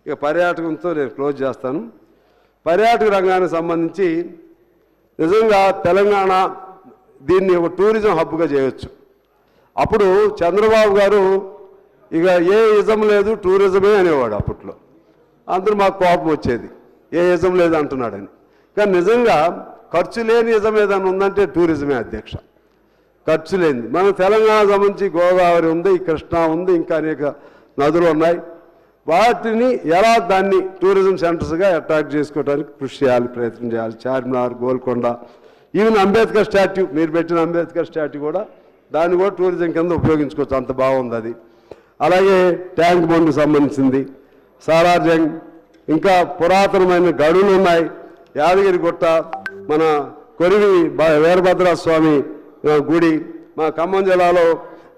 ఇక పర్యాటకంతో నేను క్లోజ్ చేస్తాను. పర్యాటక రంగానికి సంబంధించి నిజంగా తెలంగాణ దీన్ని ఒక టూరిజం హబ్గా చేయొచ్చు. అప్పుడు చంద్రబాబు గారు ఇక ఏ ఇజం లేదు టూరిజమే అనేవాడు. అప్పట్లో అందరూ మాకు కోపం వచ్చేది, ఏ ఇజం లేదు అంటున్నాడని. కానీ నిజంగా ఖర్చు లేని ఇజం ఏదైనా ఉందంటే టూరిజమే అధ్యక్ష. ఖర్చు లేనిది మన తెలంగాణ సంబంధించి గోదావరి ఉంది, కృష్ణా ఉంది, ఇంకా అనేక నదులు ఉన్నాయి. వాటిని ఎలా దాన్ని టూరిజం సెంటర్స్గా అట్రాక్ట్ చేసుకోవడానికి కృషి చేయాలి, ప్రయత్నం చేయాలి. చార్మినార్, గోల్కొండ, ఈవెన్ అంబేద్కర్ స్టాట్యూ, మీరు పెట్టిన అంబేద్కర్ స్టాట్యూ కూడా దాన్ని కూడా టూరిజం కింద ఉపయోగించుకోవచ్చు, అంత బాగుంది అది. అలాగే ట్యాంక్ బండ్కి సంబంధించింది, సాలార్జంగ్, ఇంకా పురాతనమైన గడులు ఉన్నాయి. యాదగిరి గుట్ట, మన కొరివి వీరభద్రస్వామి గుడి, మా ఖమ్మం జిల్లాలో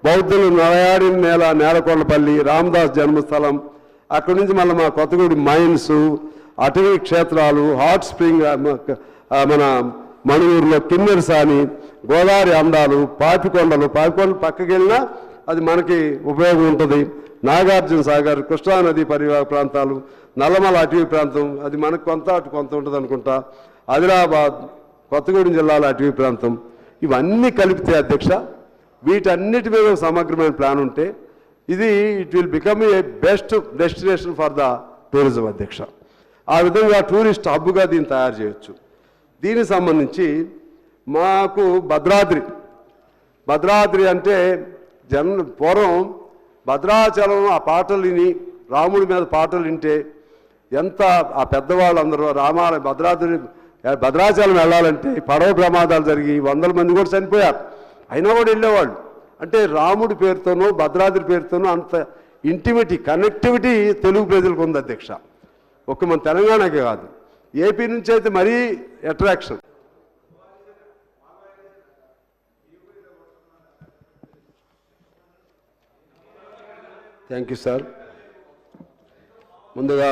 బౌద్ధులు నడయాడిన నేలకొండపల్లి, రామదాస్ జన్మస్థలం, అక్కడి నుంచి మళ్ళీ మా కొత్తగూడి మైన్స్, అటవీ క్షేత్రాలు, హాట్ స్ప్రింగ్, మన మణుగూరులో కిన్నెరసాని, గోదావరి అందాలు, పాపికొండలు పక్కకి వెళ్ళినా అది మనకి ఉపయోగం ఉంటుంది. నాగార్జున సాగర్, కృష్ణానది పరివాహక ప్రాంతాలు, నల్లమల అటవీ ప్రాంతం, అది మనకు కొంత అటు కొంత ఉంటుంది అనుకుంటా. ఆదిలాబాద్, కొత్తగూడెం జిల్లాల అటవీ ప్రాంతం, ఇవన్నీ కలిపితే అధ్యక్ష వీటన్నిటి మీద సమగ్రమైన ప్లాన్ ఉంటే ఇది it will become a best destination for the tourism అధ్యక్ష. ఆ విధంగా టూరిస్ట్ హబ్గా దీన్ని తయారు చేయొచ్చు. దీనికి సంబంధించి మాకు భద్రాద్రి అంటే పూర్వం భద్రాచలం ఆ పాటలు విని, రాముడి మీద పాటలు వింటే ఎంత ఆ పెద్దవాళ్ళందరూ భద్రాచలం వెళ్ళాలంటే పడవ ప్రమాదాలు జరిగి 100 మంది కూడా చనిపోయారు, అయినా కూడా వెళ్ళేవాళ్ళు. అంటే రాముడి పేరుతోనూ భద్రాద్రి పేరుతోనూ అంత ఇంటిమిటీ, కనెక్టివిటీ తెలుగు ప్రజలకు ఉంది అధ్యక్ష. ఒక్క మన తెలంగాణకే కాదు, ఏపీ నుంచి అయితే మరీ అట్రాక్షన్. Thank you sir. ముందుగా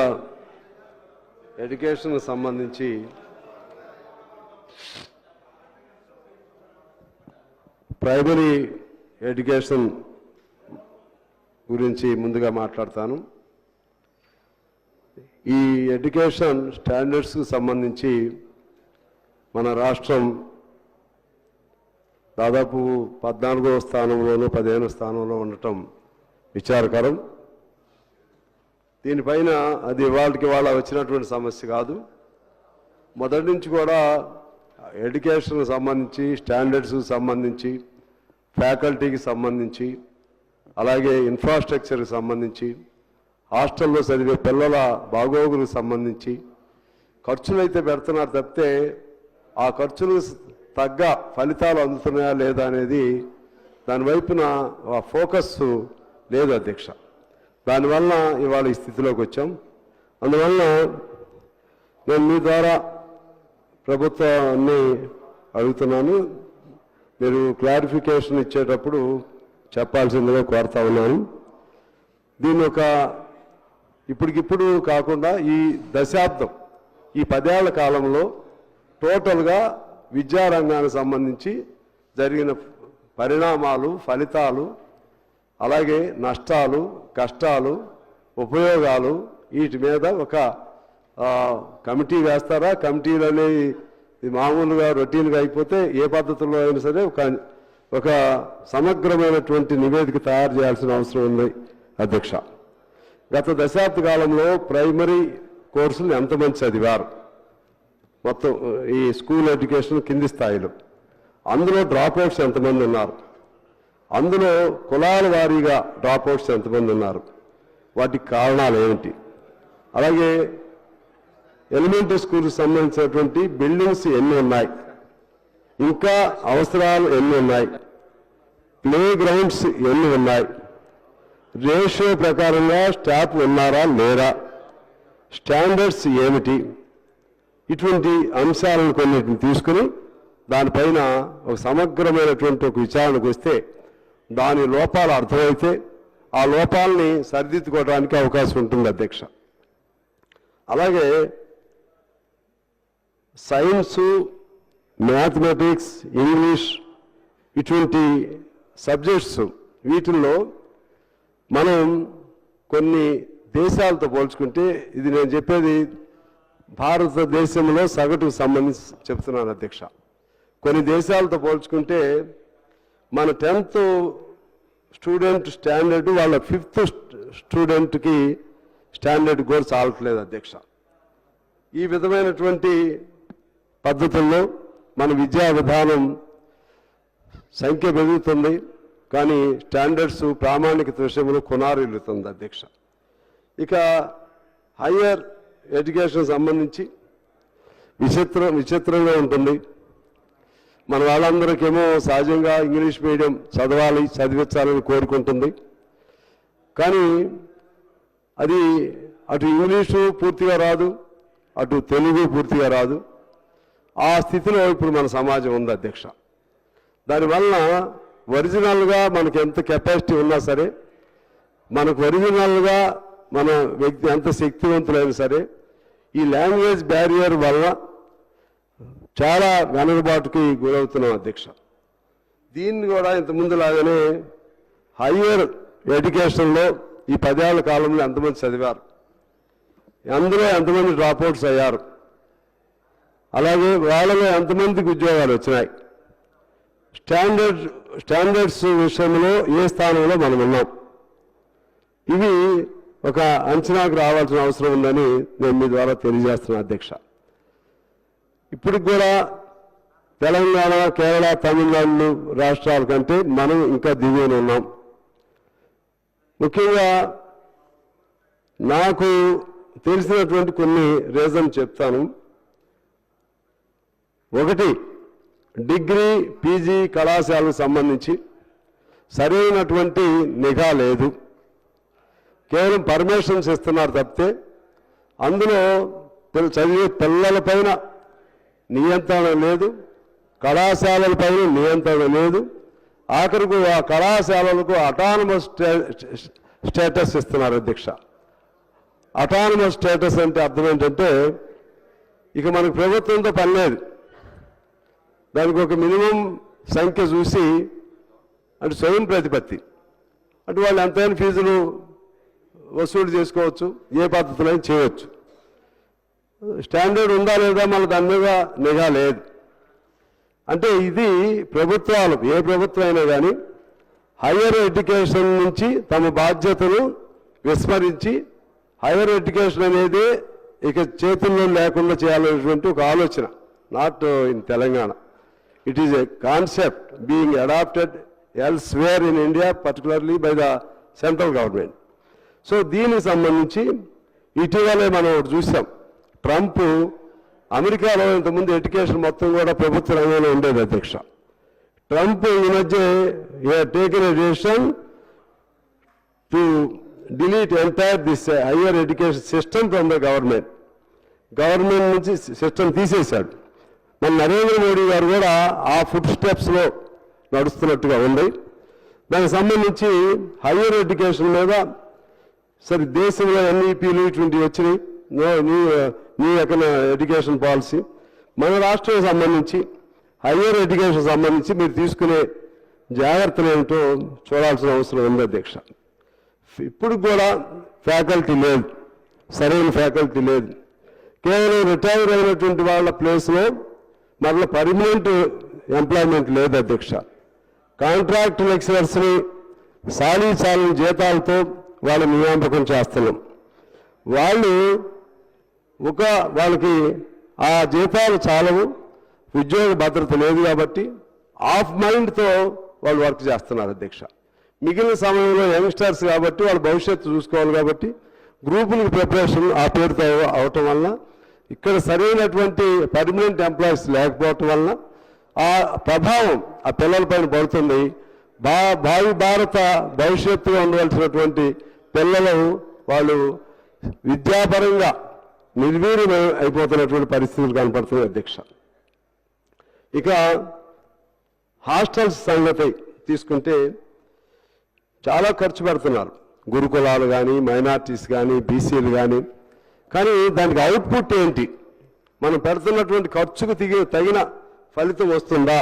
ఎడ్యుకేషన్కి సంబంధించి ప్రైమరీ ఎడ్యుకేషన్ గురించి ముందుగా మాట్లాడతాను. ఈ ఎడ్యుకేషన్ స్టాండర్డ్స్కి సంబంధించి మన రాష్ట్రం దాదాపు 14వ స్థానంలోనూ 15వ స్థానంలో ఉండటం విచారకరం. దీనిపైన అది ఇవాళకి వాళ్ళ వచ్చినటువంటి సమస్య కాదు. మొదటి నుంచి కూడా ఎడ్యుకేషన్కి సంబంధించి, స్టాండర్డ్స్కి సంబంధించి, ఫ్యాకల్టీకి సంబంధించి, అలాగే ఇన్ఫ్రాస్ట్రక్చర్కి సంబంధించి, హాస్టల్లో చదివే పిల్లల బాగోగులకు సంబంధించి ఖర్చులు అయితే పెడుతున్నారు తప్పితే ఆ ఖర్చులు తగ్గ ఫలితాలు అందుతున్నాయా లేదా అనేది దాని వైపున ఫోకస్ లేదు అధ్యక్ష. దానివల్ల ఇవాళ ఈ స్థితిలోకి వచ్చాం. అందువల్ల నేను మీ ద్వారా ప్రభుత్వాన్ని అడుగుతున్నాను, మీరు క్లారిఫికేషన్ ఇచ్చేటప్పుడు చెప్పాల్సిందిగా కోరుతా ఉన్నాను. దీన్ని ఒక ఇప్పటికిప్పుడు కాకుండా ఈ దశాబ్దం, ఈ 10 ఏళ్ల కాలంలో టోటల్గా విద్యారంగానికి సంబంధించి జరిగిన పరిణామాలు, ఫలితాలు, అలాగే నష్టాలు, కష్టాలు, ఉపయోగాలు, వీటి మీద ఒక కమిటీ వేస్తారా? కమిటీలు అనేవి మామూలుగా రొటీన్గా అయిపోతే ఏ పద్ధతుల్లో అయినా సరే ఒక సమగ్రమైనటువంటి నివేదిక తయారు చేయాల్సిన అవసరం ఉంది అధ్యక్ష. గత దశాబ్ద కాలంలో ప్రైమరీ కోర్సులు ఎంతమంది చదివారు మొత్తం ఈ స్కూల్ ఎడ్యుకేషన్ కింది స్థాయిలో, అందులో డ్రాప్అవుట్స్ ఎంతమంది ఉన్నారు, అందులో కులాల వారీగా డ్రాప్అవుట్స్ ఎంతమంది ఉన్నారు, వాటికి కారణాలు ఏమిటి, అలాగే ఎలిమెంటరీ స్కూల్కి సంబంధించినటువంటి బిల్డింగ్స్ ఎన్ని ఉన్నాయి, ఇంకా అవసరాలు ఎన్ని ఉన్నాయి, ప్లే గ్రౌండ్స్ ఎన్ని ఉన్నాయి, రేషియో ప్రకారంగా స్టాఫ్ ఉన్నారా లేరా, స్టాండర్డ్స్ ఏమిటి, ఇటువంటి అంశాలను కొన్నిటిని తీసుకుని దానిపైన ఒక సమగ్రమైనటువంటి ఒక విచారణకు వస్తే దాని లోపాలు అర్థమైతే ఆ లోపాలని సరిదిద్దుకోవడానికి అవకాశం ఉంటుంది అధ్యక్ష. అలాగే సైన్సు, మ్యాథమెటిక్స్, ఇంగ్లీష్ ఇటువంటి సబ్జెక్ట్స్ వీటిల్లో మనం కొన్ని దేశాలతో పోల్చుకుంటే, ఇది నేను చెప్పేది భారతదేశంలో సగటుకు సంబంధించి చెప్తున్నాను అధ్యక్ష. కొన్ని దేశాలతో పోల్చుకుంటే మన 10th స్టూడెంట్ స్టాండర్డ్ వాళ్ళ 5th స్టూడెంట్కి స్టాండర్డ్ కూడా చాలట్లేదు అధ్యక్ష. ఈ విధమైనటువంటి పద్ధతుల్లో మన విద్యా విధానం సంఖ్య పెరుగుతుంది, కానీ స్టాండర్డ్స్ ప్రామాణికత విషయంలో కొనారిల్లుతుంది అధ్యక్ష. ఇక హయ్యర్ ఎడ్యుకేషన్ సంబంధించి విచిత్రంగా ఉంటుంది. మన వాళ్ళందరికేమో సహజంగా ఇంగ్లీష్ మీడియం చదివించాలని కోరుకుంటుంది. కానీ అది అటు ఇంగ్లీషు పూర్తిగా రాదు, అటు తెలుగు పూర్తిగా రాదు. ఆ స్థితిలో ఇప్పుడు మన సమాజం ఉంది అధ్యక్ష. దానివల్ల ఒరిజినల్గా మనకి ఎంత కెపాసిటీ ఉన్నా సరే, మనకు ఒరిజినల్గా మన వ్యక్తి ఎంత శక్తివంతులైనా సరే, ఈ లాంగ్వేజ్ బ్యారియర్ వల్ల చాలా వెనుకబాటుకి గురవుతున్నాం అధ్యక్ష. దీన్ని కూడా ఇంతకుముందు లాగానే హయ్యర్ ఎడ్యుకేషన్లో ఈ 10 ఏళ్ల కాలంలో ఎంతమంది చదివారు, అందులో ఎంతమంది డ్రాప్అవుట్స్ అయ్యారు, అలాగే వాళ్ళలో ఎంతమందికి ఉద్యోగాలు వచ్చినాయి, స్టాండర్డ్స్ విషయంలో ఏ స్థానంలో మనం ఉన్నాం, ఇవి ఒక అంచనాకు రావాల్సిన అవసరం ఉందని నేను మీ ద్వారా తెలియజేస్తున్నాను అధ్యక్ష. ఇప్పటికి కూడా తెలంగాణ, కేరళ, తమిళనాడు రాష్ట్రాల కంటే మనం ఇంకా దిగువన ఉన్నాం. ముఖ్యంగా నాకు తెలిసినటువంటి కొన్ని రీజన్ చెప్తాను. ఒకటి, డిగ్రీ పీజీ కళాశాలకు సంబంధించి సరైనటువంటి నిఘా లేదు. కేవలం పర్మిషన్స్ ఇస్తున్నారు తప్పితే అందులో చదివే పిల్లలపైన నియంత్రణ లేదు, కళాశాలలపైన నియంత్రణ లేదు. ఆఖరికి ఆ కళాశాలలకు అటానమస్ స్టేటస్ ఇస్తున్నారు అధ్యక్ష. అటానమస్ స్టేటస్ అంటే అర్థం ఏంటంటే, ఇక మనకు ప్రభుత్వంతో పని లేదు, దానికి ఒక మినిమం సంఖ్య చూసి అంటే స్వయం ప్రతిపత్తి, అటు వాళ్ళు ఎంతైనా ఫీజులు వసూలు చేసుకోవచ్చు, ఏ పద్ధతిలో చేయవచ్చు. స్టాండర్డ్ ఉందా లేదా మళ్ళీ దాని మీద నిఘా లేదు. అంటే ఇది ప్రభుత్వాలు, ఏ ప్రభుత్వం అయినా కానీ హయ్యర్ ఎడ్యుకేషన్ నుంచి తమ బాధ్యతను విస్మరించి హయ్యర్ ఎడ్యుకేషన్ అనేది ఇక చేతుల్లో లేకుండా చేయాలనేటువంటి ఒక ఆలోచన. Not in Telangana, it is a concept being adapted elsewhere in India, particularly by the central government. So దీనికి సంబంధించి ఇటీవలే మనం చూసాం, ట్రంప్ అమెరికాలో ఇంతకుముందు ఎడ్యుకేషన్ మొత్తం కూడా ప్రభుత్వ రంగంలో ఉండేది అధ్యక్ష. ట్రంప్ ఈ మధ్య taken a decision to delete entire this higher education system from the government నుంచి సిస్టమ్ తీసేశాడు. మన నరేంద్ర మోడీ గారు కూడా ఆ ఫుడ్ స్టెప్స్లో నడుస్తున్నట్టుగా ఉంది. దానికి సంబంధించి హయ్యర్ ఎడ్యుకేషన్ మీద సరే దేశంలో ఎన్ఈపీలు ఇటువంటివి వచ్చినాయి, న్యూ ఎడ్యుకేషన్ పాలసీ. మన రాష్ట్రం సంబంధించి హయ్యర్ ఎడ్యుకేషన్ సంబంధించి మీరు తీసుకునే జాగ్రత్తలు ఏమిటో చూడాల్సిన అవసరం ఉంది అధ్యక్ష. ఇప్పుడు కూడా ఫ్యాకల్టీ లేదు, సరైన ఫ్యాకల్టీ లేదు. కేవలం రిటైర్ అయినటువంటి వాళ్ళ ప్లేస్లో మరలా పర్మనెంట్ ఎంప్లాయ్మెంట్ లేదు అధ్యక్ష. కాంట్రాక్ట్ లెక్చరర్స్ని చాలని జీతాలతో వాళ్ళు నియామకం చేస్తున్నాం. వాళ్ళకి ఆ జీతాలు చాలవు, ఉద్యోగ భద్రత లేదు కాబట్టి ఆఫ్ మైండ్తో వాళ్ళు వర్క్ చేస్తున్నారు అధ్యక్ష. మిగిలిన సమయంలో యంగ్స్టర్స్ కాబట్టి వాళ్ళ భవిష్యత్తు చూసుకోవాలి కాబట్టి గ్రూపులకు ప్రిపరేషన్ ఆ పేరుతో అవటం వల్ల ఇక్కడ సరైనటువంటి పర్మనెంట్ ఎంప్లాయీస్ లేకపోవటం వల్ల ఆ ప్రభావం ఆ పిల్లలపైన పడుతుంది. భావి భారత భవిష్యత్తులో ఉండవలసినటువంటి పిల్లలు వాళ్ళు విద్యాపరంగా నిర్వీర్యం అయిపోతున్నటువంటి పరిస్థితులు కనపడుతున్నాయి అధ్యక్ష. ఇక హాస్టల్స్ సంగతి తీసుకుంటే చాలా ఖర్చు పెడుతున్నారు, గురుకులాలు కానీ, మైనార్టీస్ కానీ, బీసీలు కానీ దానికి అవుట్పుట్ ఏంటి, మనం పెడుతున్నటువంటి ఖర్చుకు తగిన ఫలితం వస్తుందా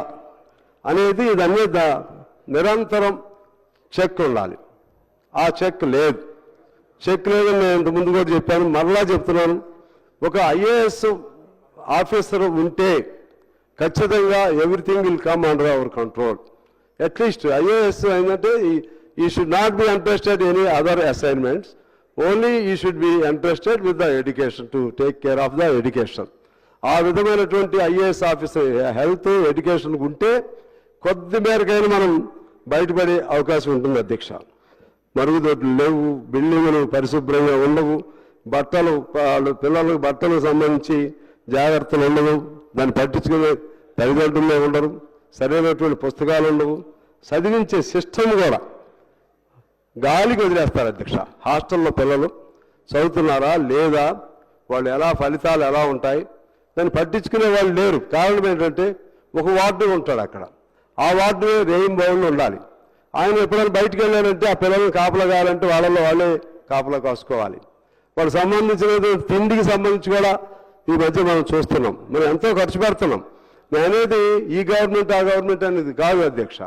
అనేది దాని నిరంతరం చెక్ ఉండాలి. ఆ చెక్ లేదు. చెక్ లేదని నేను ఇంత ముందు కూడా చెప్పాను, మరలా చెప్తున్నాను. ఒక ఐఏఎస్ ఆఫీసర్ ఉంటే ఖచ్చితంగా everything will come under our control. At least IAS ఏంటంటే he should not be interested any other assignments, only he should be interested with the education, to take care of the education. ఆ విధమైనటువంటి IAS officer health education ఉంటే కొద్ది మేరకైనా మనం బయటపడే అవకాశం ఉంటుంది అధ్యక్ష. మరుగుదొడ్లు లేవు, బిల్డింగులు పరిశుభ్రంగా ఉండవు, బట్టలు పిల్లలకు బట్టలకు సంబంధించి జాగ్రత్తలు ఉండవు, దాన్ని పట్టించుకునే తల్లిదండ్రులే ఉండరు, సరైనటువంటి పుస్తకాలు ఉండవు, చదివించే సిస్టమ్ కూడా గాలికి వదిలేస్తారు అధ్యక్ష. హాస్టల్లో పిల్లలు చదువుతున్నారా లేదా, వాళ్ళు ఎలా ఫలితాలు ఎలా ఉంటాయి దాన్ని పట్టించుకునే వాళ్ళు లేరు. కారణం ఏంటంటే ఒక వార్డు ఉంటాడు అక్కడ, ఆ వార్డు రెయిన్ బౌండ్ ఉండాలి. ఆయన ఎప్పుడైనా బయటకు వెళ్ళారంటే ఆ పిల్లల్ని కాపలా కావాలంటే వాళ్ళల్లో వాళ్ళే కాపలా కాసుకోవాలి. వాళ్ళకి సంబంధించిన తిండికి సంబంధించి కూడా ఈ మధ్య మనం చూస్తున్నాం, మనం ఎంతో ఖర్చు పెడుతున్నాం. అనేది ఈ గవర్నమెంట్ ఆ గవర్నమెంట్ అనేది కాదు అధ్యక్ష,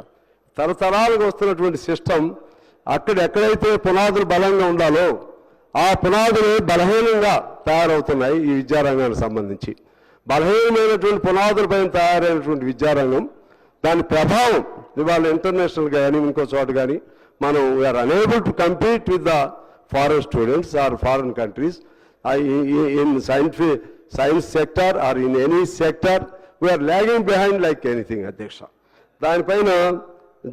తరతరాలకు వస్తున్నటువంటి సిస్టమ్. ఎక్కడైతే పునాదులు బలంగా ఉండాలో ఆ పునాదులు బలహీనంగా తయారవుతున్నాయి. ఈ విద్యారంగానికి సంబంధించి బలహీనమైనటువంటి పునాదుల పైన తయారైనటువంటి విద్యారంగం, దాని ప్రభావం ఇవాళ ఇంటర్నేషనల్ కానీ ఇంకో చోట కానీ మనం we are unable to compete with the foreign students or foreign countries in science sector or in any sector. We are lagging behind like anything అధ్యక్ష. దానిపైన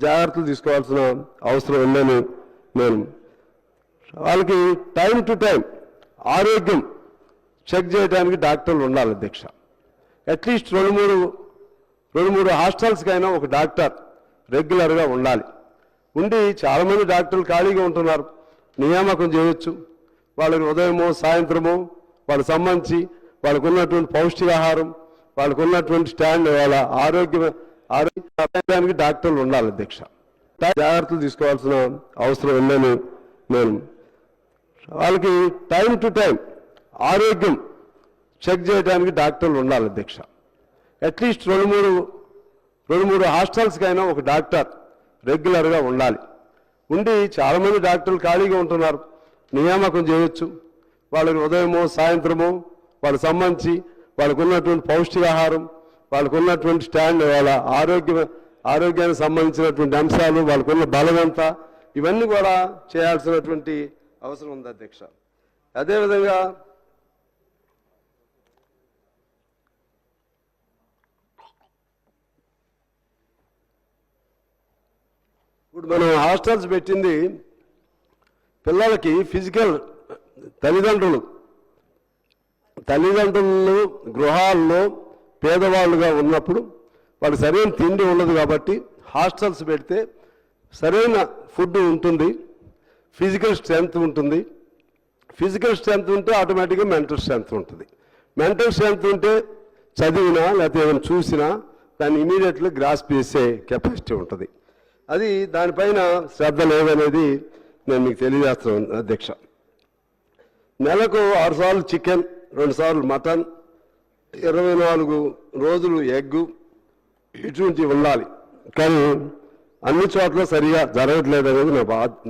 జాగ్రత్తలు తీసుకోవాల్సిన అవసరం ఉందని నేను వాళ్ళకి టైం టు టైం ఆరోగ్యం చెక్ చేయడానికి డాక్టర్లు ఉండాలి అధ్యక్ష. అట్లీస్ట్ రెండు మూడు హాస్టల్స్కైనా ఒక డాక్టర్ రెగ్యులర్గా ఉండాలి. ఉండి చాలామంది డాక్టర్లు ఖాళీగా ఉంటున్నారు, నియామకం చేయొచ్చు. వాళ్ళకి ఉదయమో సాయంత్రమో వాళ్ళకి సంబంధించి వాళ్ళకు ఉన్నటువంటి పౌష్టికాహారం, వాళ్ళకు ఉన్నటువంటి స్టాండ్, వాళ్ళ ఆరోగ్యానికి డాక్టర్లు ఉండాలి అధ్యక్ష. జాగ్రత్తలు తీసుకోవాల్సిన అవసరం ఉందని నేను వాళ్ళకి టైం టు టైం ఆరోగ్యం చెక్ చేయడానికి డాక్టర్లు ఉండాలి అధ్యక్ష. అట్లీస్ట్ రెండు మూడు హాస్టల్స్కైనా ఒక డాక్టర్ రెగ్యులర్గా ఉండాలి. ఉండి చాలామంది డాక్టర్లు ఖాళీగా ఉంటున్నారు, నియామకం చేయొచ్చు. వాళ్ళకి ఉదయమో సాయంత్రమో వాళ్ళకి సంబంధించి వాళ్ళకు ఉన్నటువంటి పౌష్టికాహారం, వాళ్ళకు ఉన్నటువంటి స్టాండ్, వాళ్ళ ఆరోగ్యానికి సంబంధించినటువంటి అంశాలు, వాళ్ళకున్న బలం ఎంత, ఇవన్నీ కూడా చేయాల్సినటువంటి అవసరం ఉంది అధ్యక్ష. అదేవిధంగా ఇప్పుడు మనం హాస్టల్స్ పెట్టింది పిల్లలకి ఫిజికల్ తల్లిదండ్రులు గృహాల్లో పేదవాళ్ళుగా ఉన్నప్పుడు వాళ్ళకి సరైన తిండి ఉండదు కాబట్టి హాస్టల్స్ పెడితే సరైన ఫుడ్ ఉంటుంది, ఫిజికల్ స్ట్రెంగ్త్ ఉంటుంది. ఫిజికల్ స్ట్రెంగ్త్ ఉంటే ఆటోమేటిక్గా మెంటల్ స్ట్రెంగ్త్ ఉంటుంది. మెంటల్ స్ట్రెంగ్త్ ఉంటే చదివినా లేకపోతే ఏమైనా చూసినా దాన్ని ఇమీడియట్గా గ్రాస్ప్ చేసే కెపాసిటీ ఉంటుంది. అది దానిపైన శ్రద్ధ లేదనేది నేను మీకు తెలియజేస్తున్నాను అధ్యక్ష. నెలకు 6 సార్లు చికెన్, 2 సార్లు మటన్, 24 రోజులు ఎగ్గు ఇటువంటి ఉండాలి. కానీ అన్ని చోట్ల సరిగా జరగట్లేదు అనేది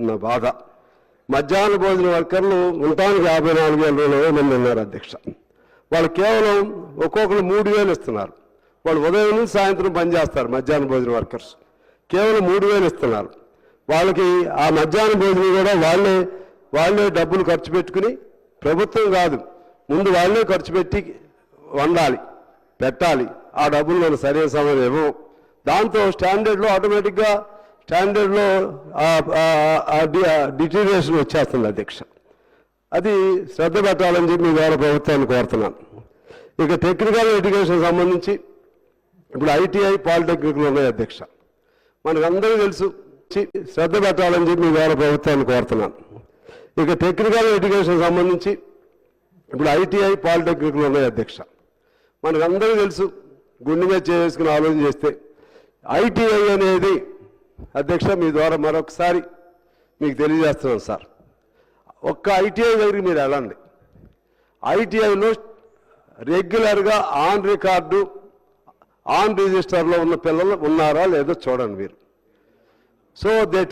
నా బాధ. మధ్యాహ్న భోజన వర్కర్లు ఉండటానికి 54,000 మంది ఉన్నారు అధ్యక్ష. వాళ్ళు కేవలం ఒక్కొక్కరు 3,000 ఇస్తున్నారు. వాళ్ళు ఉదయం నుంచి సాయంత్రం పనిచేస్తారు మధ్యాహ్న భోజన వర్కర్స్, కేవలం 3,000 ఇస్తున్నారు. వాళ్ళకి ఆ మధ్యాహ్న భోజనం కూడా వాళ్ళే డబ్బులు ఖర్చు పెట్టుకుని, ప్రభుత్వం కాదు ముందు వాళ్ళే ఖర్చు పెట్టి వండాలి పెట్టాలి. ఆ డబ్బులు మనం సరైన సమయం ఇవ్వము. దాంతో స్టాండర్డ్లో ఆటోమేటిక్గా డిటీరియేషన్ వచ్చేస్తుంది అధ్యక్ష. అది శ్రద్ధ పెట్టాలని చెప్పి మీ ద్వారా ప్రభుత్వాన్ని కోరుతున్నాను. ఇక టెక్నికల్ ఎడ్యుకేషన్ సంబంధించి ఇప్పుడు ఐటీఐ పాలిటెక్నిక్లు ఉన్నాయి అధ్యక్ష. మనకందరూ తెలుసు, శ్రద్ధ పెట్టాలని చెప్పి మీ ద్వారా ప్రభుత్వాన్ని కోరుతున్నాను. ఇక టెక్నికల్ ఎడ్యుకేషన్ సంబంధించి ఇప్పుడు ఐటీఐ పాలిటెక్నిక్లు ఉన్నాయి అధ్యక్ష. మనకందరూ తెలుసు, గుండె మీద చేసుకుని ఆలోచన చేస్తే ఐటీఐ అనేది అధ్యక్ష మీ ద్వారా మరొకసారి మీకు తెలియజేస్తున్నాను సార్. ఒక్క ఐటీఐ దగ్గరికి మీరు వెళ్ళండి. ఐటీఐలో రెగ్యులర్గా ఆన్ రికార్డు ఆన్ రిజిస్టర్లో ఉన్న పిల్లలు ఉన్నారా లేదో చూడండి మీరు. So they